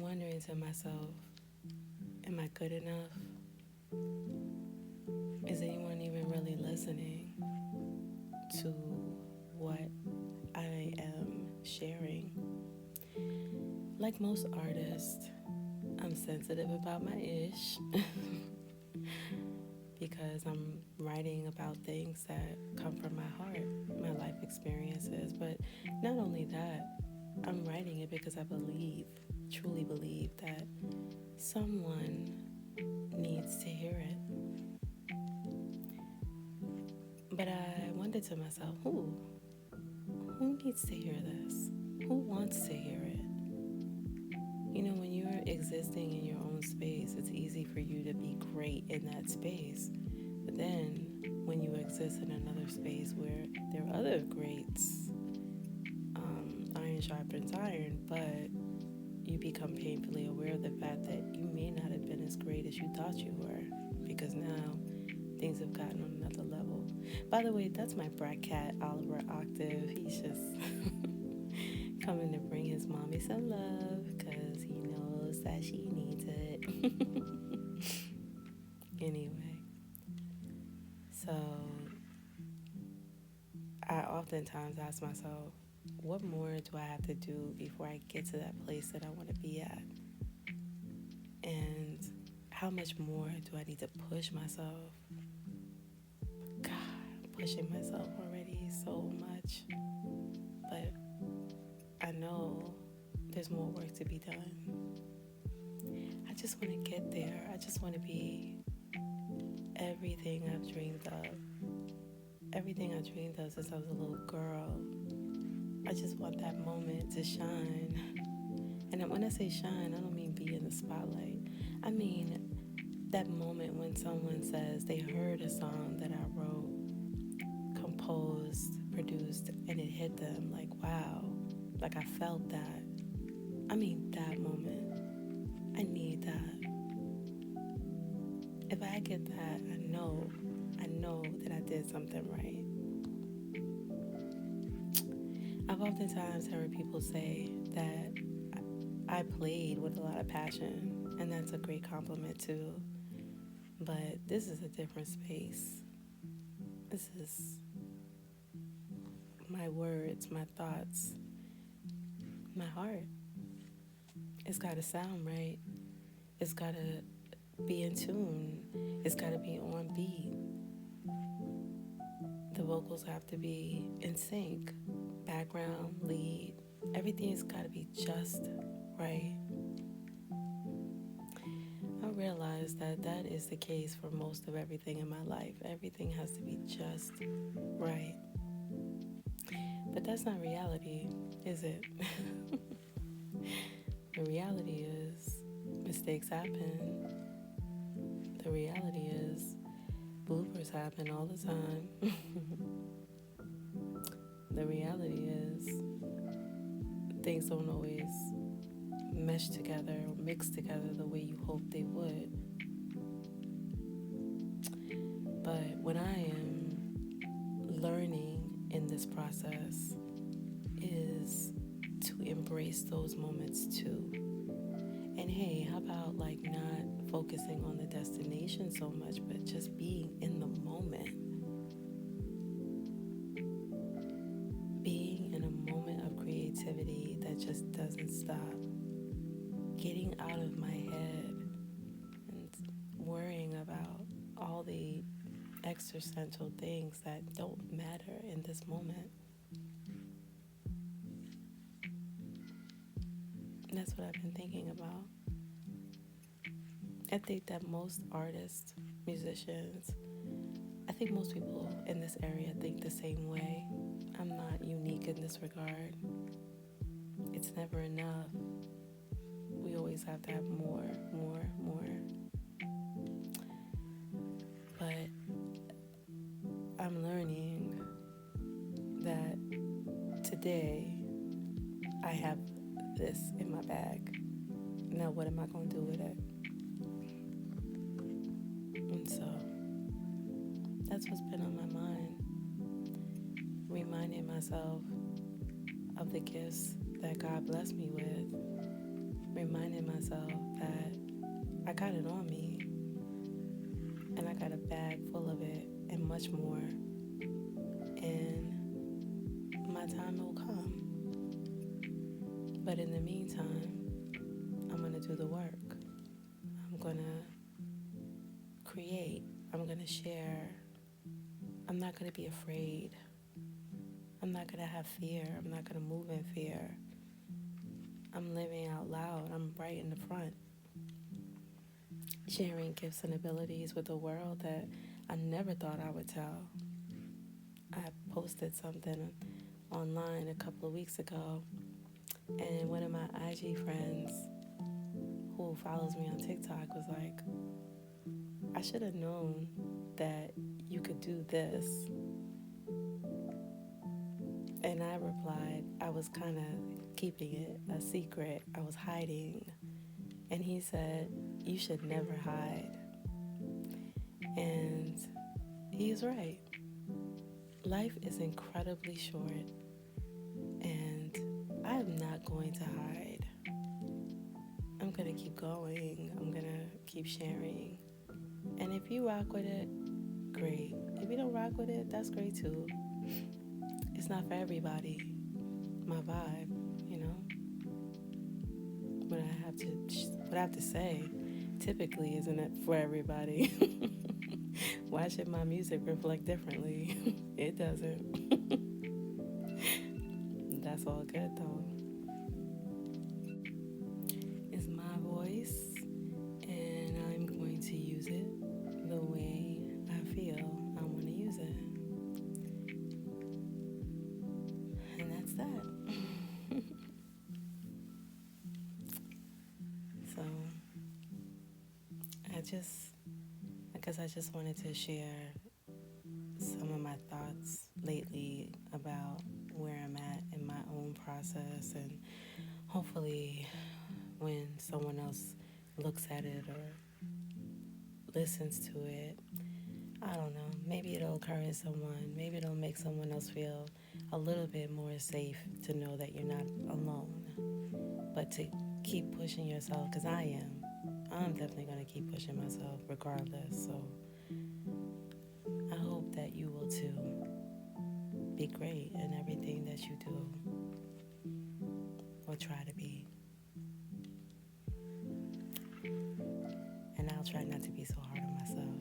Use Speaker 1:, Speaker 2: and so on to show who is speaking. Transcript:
Speaker 1: wondering to myself, am I good enough? Is anyone even really listening to what I am sharing? Like most artists, I'm sensitive about my ish because I'm writing about things that come from my heart, my life experiences. But not only that, I'm writing it because I believe, truly believe, that someone needs to hear it. But I wondered to myself, who needs to hear this? Who wants to hear it? You know, when you're existing in your own space, it's easy for you to be great in that space. But then when you exist in another space where there are other greats, iron sharpens iron, but you become painfully aware of the fact that you may not have been as great as you thought you were, because now things have gotten on another level. By the way, that's my brat cat, Oliver Octave. He's just coming to bring his mommy some love because he knows that she needs it. Anyway, so I oftentimes ask myself, what more do I have to do before I get to that place that I want to be at? And how much more do I need to push myself? God, I'm pushing myself already so much. But I know there's more work to be done. I just want to get there. I just want to be everything I've dreamed of. Everything I dreamed of since I was a little girl. I just want that moment to shine. And when I say shine, I don't mean be in the spotlight. I mean that moment when someone says they heard a song that I wrote, composed, produced, and it hit them like, wow, like I felt that. I mean that moment. I need that. If I get that, I know that I did something right. I've oftentimes heard people say that I played with a lot of passion, and that's a great compliment too. But this is a different space. This is my words, my thoughts, my heart. It's got to sound right. It's got to be in tune. It's got to be on beat. The vocals have to be in sync. Background, lead, everything's got to be just right. I realize that that is the case for most of everything in my life. Everything has to be just right. But that's not reality, is it? The reality is mistakes happen. The reality is bloopers happen all the time. The reality is things don't always mesh together or mix together the way you hope they would. But what I am learning in this process is to embrace those moments too. And hey, how about like not focusing on the destination so much, but just being in the moment. Being in a moment of creativity that just doesn't stop. Getting out of my head and worrying about all the existential things that don't matter in this moment. That's what I've been thinking about. I think that most artists, musicians, I think most people in this area think the same way. I'm not unique in this regard. It's never enough. We always have to have more. But I'm learning that today I have this in my bag. Now what am I going to do with it? And so that's what's been on my mind. Reminding myself of the gifts that God blessed me with. Reminding remind myself that I got it on me, and I got a bag full of it and much more, and my time will come. But in the meantime, I'm going to do the work. I'm going to create. I'm going to share. I'm not going to be afraid. I'm not going to have fear. I'm not going to move in fear. I'm living out loud. I'm right in the front, sharing gifts and abilities with the world that I never thought I would tell. I posted something online a couple of weeks ago, and one of my IG friends who follows me on TikTok was like, I should have known that you could do this. And I replied, I was kind of keeping it a secret. I was hiding. And he said, you should never hide. And he's right. Life is incredibly short, and I am not going to hide. I'm going to keep going. I'm going to keep sharing. And if you rock with it, great. If you don't rock with it, that's great too. It's not for everybody. My vibe, you know. What I have to say, typically isn't it for everybody. Why should my music reflect differently? It doesn't. That's all good though. It's my voice, and I'm going to use it the way I feel I want to use it. And that's that. So, I just wanted to share some of my thoughts lately about where I'm at in my own process, and hopefully when someone else looks at it or listens to it, I don't know, maybe it'll encourage someone, maybe it'll make someone else feel a little bit more safe to know that you're not alone, but to keep pushing yourself, because I'm definitely going to keep pushing myself regardless. So I hope that you will too. Be great in everything that you do, or try to be. And I'll try not to be so hard on myself.